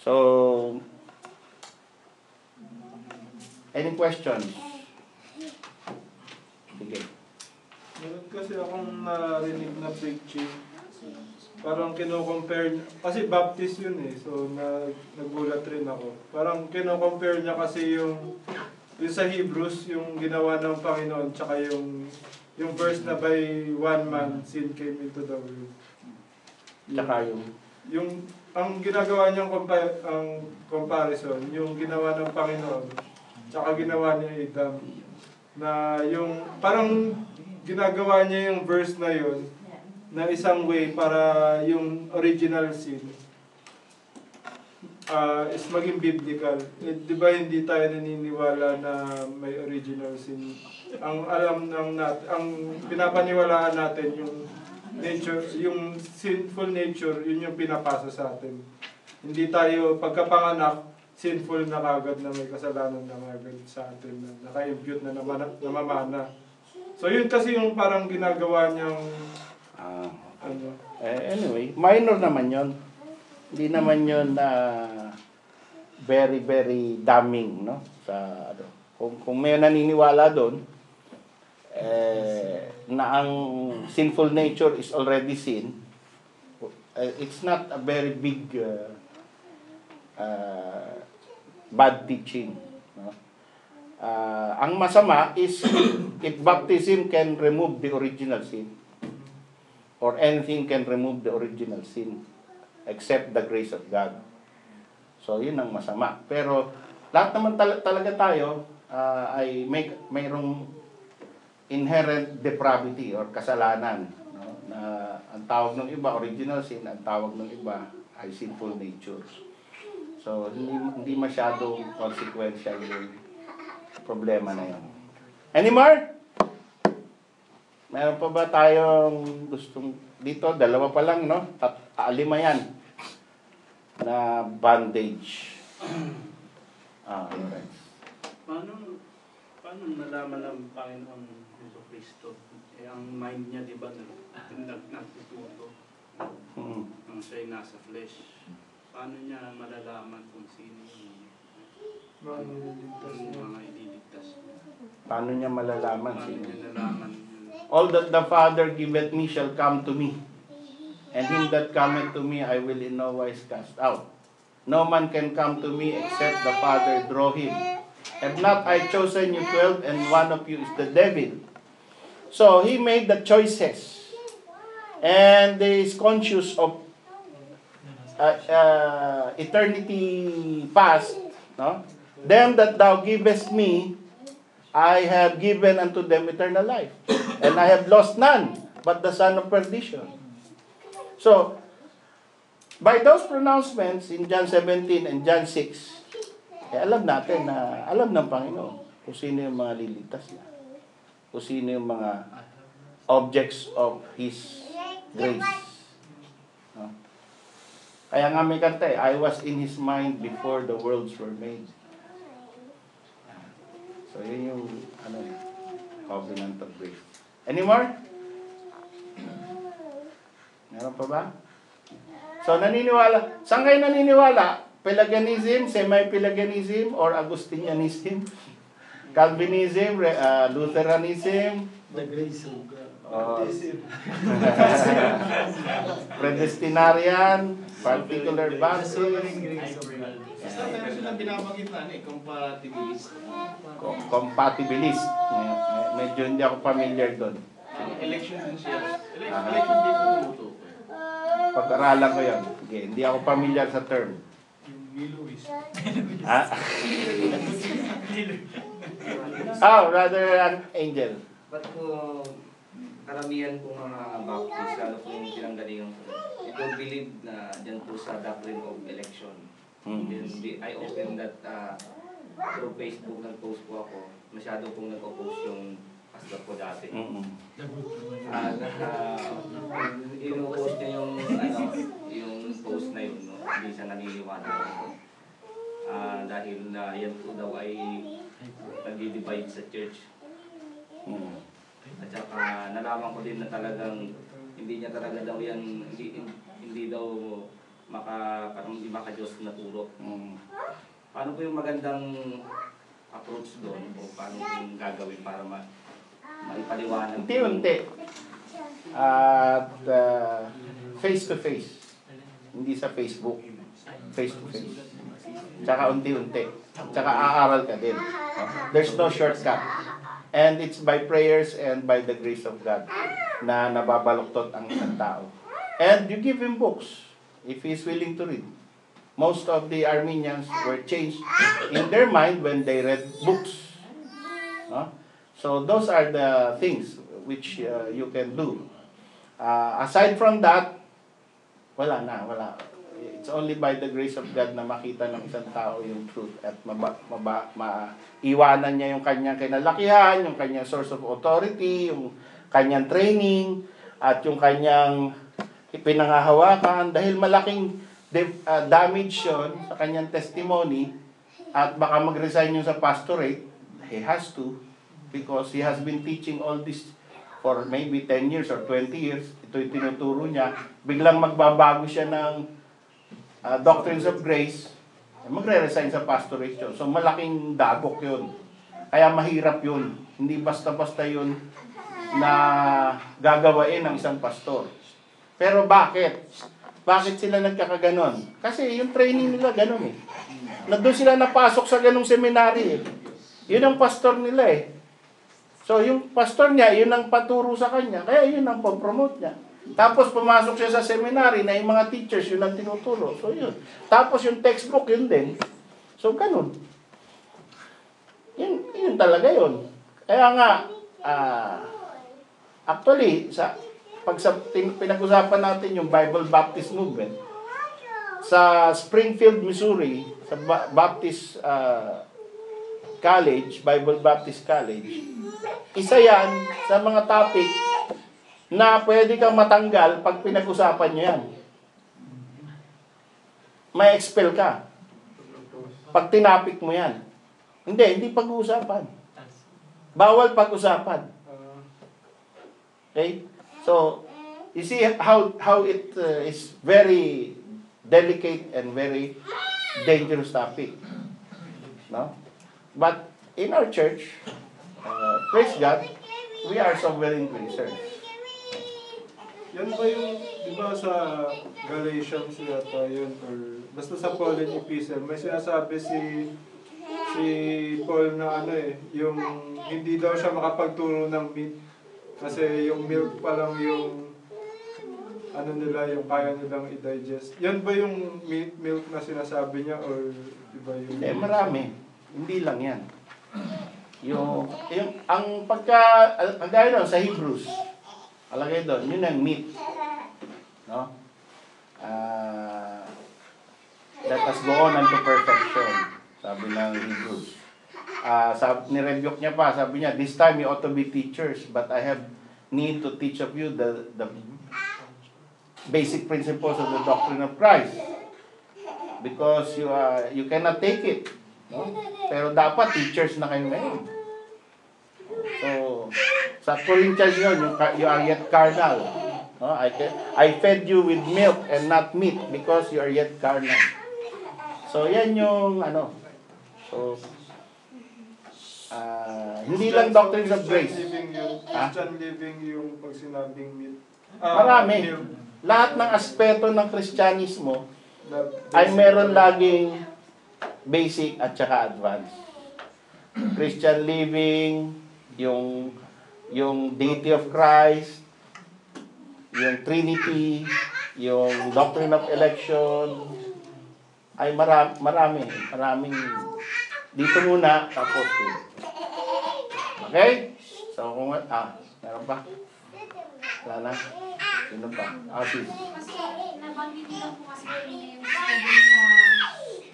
So, any questions? Sige. Meron kasi akong narinig na preaching. Parang kino-compare, kasi Baptist yun eh, so nagulat rin ako. Parang kino-compare niya kasi yung sa Hebrews, yung ginawa ng Panginoon, tsaka yung verse na by one man, sin came into the world. Tsaka ang ginagawa niyang comparison, yung ginawa ng Panginoon, tsaka ginawa niya Adam, na yung, parang ginagawa niya yung verse na yun, na isang way para yung original sin is maging biblical. Di ba hindi tayo naniniwala na may original sin? Ang alam ang pinapaniwalaan natin yung nature, yung sinful nature, yun yung pinapasa sa atin. Hindi tayo pagkapanganak sinful na kagad na may kasalanan na kagad sa atin na naka-impute na namamana. So yun kasi yung parang ginagawa niyang anyway, minor naman yon. Hindi naman yon very very damning, no? Sa kung may naniniwala doon na ang sinful nature is already sin, it's not a very big bad teaching, no? Ang masama is if baptism can remove the original sin, or anything can remove the original sin except the grace of God. So yun ang masama. Pero lahat naman talaga tayo ay mayroong inherent depravity or kasalanan, no? Na ang tawag ng iba original sin, ang tawag ng iba ay sinful nature. So hindi masyadong consequential yung problema na yun. Any more? Meron pa ba tayong gustong dito? Dalawa pa lang, no? 5 yan na bandage. Alright. Paano nalaman ng Panginoon Jesu Cristo? Ang mind niya, di ba, nagtututo nung siya'y nasa flesh. Paano niya malalaman kung sino yung mga ililigtas niya? Paano niya malalaman Paano sino? niya nalaman? All that the Father giveth me shall come to me, and him that cometh to me I will in no wise cast out. No man can come to me except the Father draw him. Have not I chosen you 12, and one of you is the devil? So he made the choices, and he is conscious of eternity past. No? Them that thou givest me, I have given unto them eternal life, and I have lost none but the son of perdition. So, by those pronouncements in John 17 and John 6, alam natin na alam ng Panginoon kung sino yung mga liligtas niya, kung sino yung mga objects of His grace. No? Kaya nga may kanta I was in His mind before the worlds were made. So, yun yung covenant of grace. Any more? Meron pa ba? So, naniniwala. Saan kayo naniniwala? Pelagianism, semi-Pelagianism, or Augustinianism? Calvinism, Lutheranism? the grace of God. Predestinarian, particular baptism, Basta meron silang binabagit na compatibilist. compatibilist. Medyo hindi ako familiar doon. Election din siya. Election din po tumuto. Pag-aralan ko yun. Okay, hindi ako familiar sa term. Miluis. Rather an angel. Ba't po karamihan po mga Baptist, lalo po yung pinanggalingan ko, I don't believe na dyan po sa doctrine of election. Then I open that through Facebook, nag-post po ako. Masyado pong nag-post yung pastor ko dati. Ino-post niya yung post na yun, no? Hindi siya naniniwala. Dahil yan po daw ay nag-divide sa church. At saka nalaman ko din na talagang hindi niya talaga daw yan, hindi daw parang hindi maka-Diyos na turo. Mm. Paano po yung magandang approach doon o paano yung gagawin para maipaliwanag? Unti-unti. At face to face. Hindi sa Facebook. Face to face. Tsaka unti-unti. Tsaka aaral ka din. There's no shortcut. And it's by prayers and by the grace of God na nababaluktot ang isang tao. And you give him books if he's willing to read. Most of the Armenians were changed in their mind when they read books. No? So those are the things which you can do. Aside from that, wala. It's only by the grace of God na makita ng isang tao yung truth at maiwanan niya yung kanyang kinalakihan, yung kanyang source of authority, yung kanyang training, at yung kanyang pinangahawakan. Dahil malaking damage yun sa kanyang testimony at baka mag-resign yun sa pastorate, he has to because he has been teaching all this for maybe 10 years or 20 years. Ito yung tinuturo niya. Biglang magbabago siya ng doctrines of grace, magre-resign sa pastorate yun. So malaking dagok yun. Kaya mahirap yun. Hindi basta-basta yun na gagawain ng isang pastor. Pero bakit? Bakit sila nagkakaganon? Kasi yung training nila ganon eh. Na doon sila napasok sa ganong seminary eh. Yun ang pastor nila eh. So yung pastor niya, yun ang paturo sa kanya. Kaya yun ang pag-promote niya. Tapos pumasok siya sa seminary na yung mga teachers, yun ang tinuturo. So yun. Tapos yung textbook, yun din. So ganun. Yun talaga yun. Kaya nga, actually, pag pinag-usapan natin yung Bible Baptist Movement, sa Springfield, Missouri, sa Baptist College, Bible Baptist College, isa yan sa mga topic na pwede kang matanggal pag pinag-usapan nyo yan. May expel ka. Pag tinapik mo yan. Hindi pag-uusapan. Bawal pag-usapan. Okay? So, you see how it is very delicate and very dangerous topic. No? But in our church, praise God, we are sovereign preachers. Yan ba yung, di ba sa Galatians yata yun, or basta sa Pauline Epistle, may sinasabi si Paul na yung hindi daw siya makapagturo ng meat kasi yung milk pa lang yung nila, yung kaya nilang i-digest. Yan ba yung milk na sinasabi niya or iba yung... Marami. Hindi lang yan. Ang gaya doon sa Hebrews, alagay doon, yun ang meat. No? Let us go on unto perfection. Sabi ng Hebrews. Nirebuke niya pa, sabi niya, this time you ought to be teachers, but I have need to teach of you the basic principles of the doctrine of Christ. Because you cannot take it. No? Pero dapat teachers na kayo ngayon. So, sa Corinthians yun, you are yet carnal. No? I fed you with milk and not meat because you are yet carnal. So, yan yung So, hindi lang doctrines of grace. Christian living yung pag sinabing meat. Marami. Lahat ng aspeto ng Kristyanismo ay meron laging basic at saka advanced. Christian living, yung deity of Christ, yung Trinity, yung doctrine of election, ay maraming. Dito muna, tapos okay? So, kung meron pa? Wala na? Sino pa? Sis. Kasi nabanggit lang po kasi yung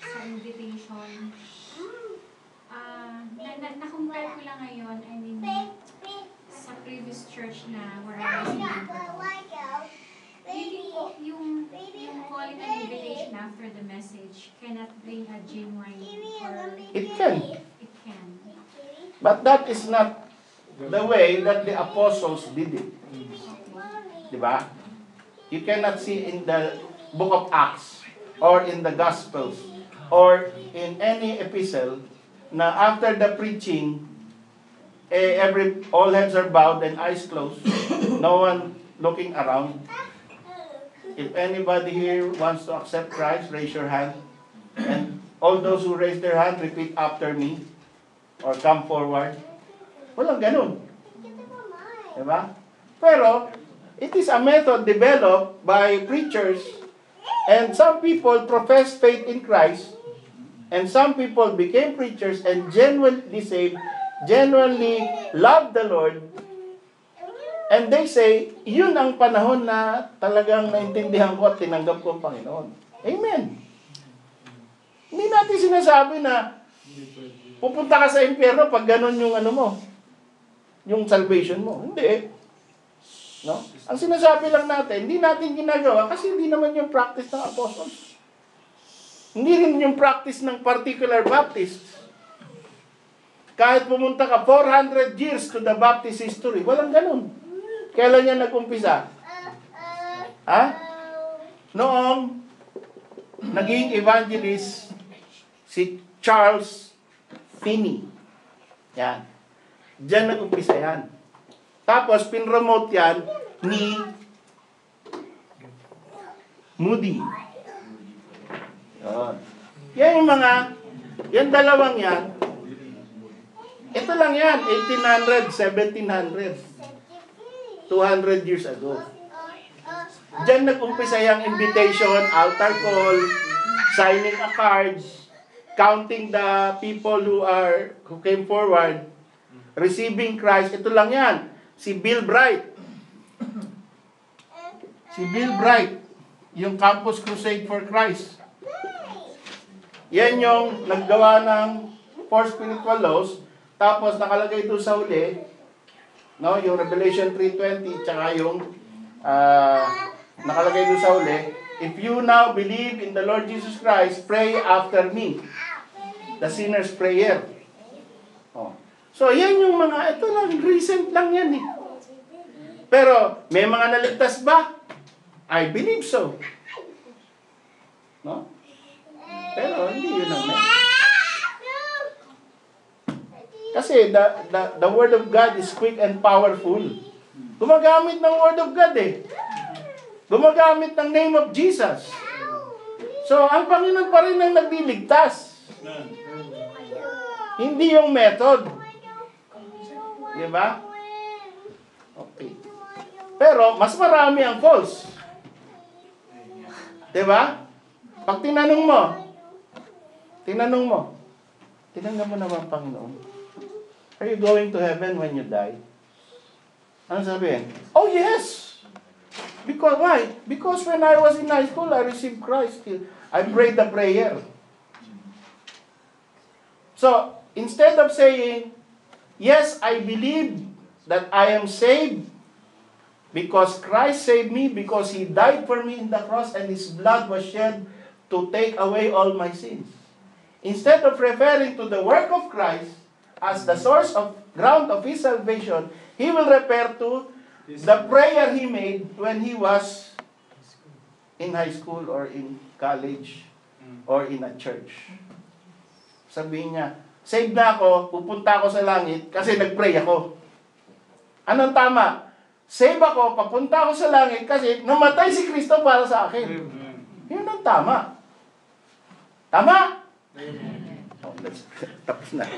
sa invitation. Na-compare ko lang ngayon, I mean, sa previous church na where I was in, yung calling an invitation after the message cannot bring a genuine or... It can. It can. But that is not the way that the apostles did it. Diba? You cannot see in the book of Acts or in the Gospels or in any epistle na after the preaching, all heads are bowed and eyes closed, no one looking around. If anybody here wants to accept Christ, raise your hand. And all those who raise their hand, repeat after me or come forward. Walang ganun. Diba? Pero, it is a method developed by preachers, and some people profess faith in Christ, and some people became preachers and genuinely saved, genuinely love the Lord, and they say, yun ang panahon na talagang naintindihan ko at tinanggap ko ang Panginoon. Amen. Hindi natin sinasabi na pupunta ka sa impyerno pag ganun yung ano mo, yung salvation mo. Hindi. No? Ang sinasabi lang natin, hindi natin ginagawa kasi hindi naman yung practice ng apostles. Hindi rin yung practice ng particular Baptist. Kahit pumunta ka 400 years to the Baptist history, walang ganun. Kailan yan nag-umpisa? Ha? Noong naging evangelist si Charles Finney. Yan. Diyan nag-umpisa yan. Tapos, pinromote yan ni Moody. Yan yung yan dalawang yan. Ito lang yan, 1800, 1700. 200 years ago. Diyan nag-umpisa yung invitation, altar call, signing a card, counting the people who came forward, receiving Christ. Ito lang yan. Si Bill Bright. Si Bill Bright, yung Campus Crusade for Christ. Yan yung naggawa ng 4 spiritual laws, tapos nakalagay doon sa huli, no, yung Revelation 3:20, tsaka yung nakalagay doon sa huli, if you now believe in the Lord Jesus Christ, pray after me. The sinner's prayer. Oh. So, yan yung ito lang, recent lang yan eh. Pero, may mga naligtas ba? I believe so. No? Pero, hindi yun ang kasi the Word of God is quick and powerful. Gumagamit ng Word of God eh. Gumagamit ng name of Jesus. So, ang Panginoon pa rin ang nagliligtas. Hindi yung method. Di ba? Okay. Pero, mas marami ang false. Di ba? Pag tinanong mo, tinanggap mo na ba ang Panginoon? Are you going to heaven when you die? Ano sabihin? Oh, yes! Because, why? Because when I was in high school, I received Christ. I prayed the prayer. So, instead of saying, yes, I believe that I am saved because Christ saved me, because He died for me in the cross and His blood was shed to take away all my sins. Instead of referring to the work of Christ as the source of ground of his salvation, he will refer to the prayer he made when he was in high school or in college or in a church. Sabihin niya, saved na ako, pupunta ako sa langit kasi nagpray ako. Anong tama? Save ako, papunta ako sa langit kasi namatay si Kristo para sa akin. Yun ang tama. Tama? Oh, tapos na.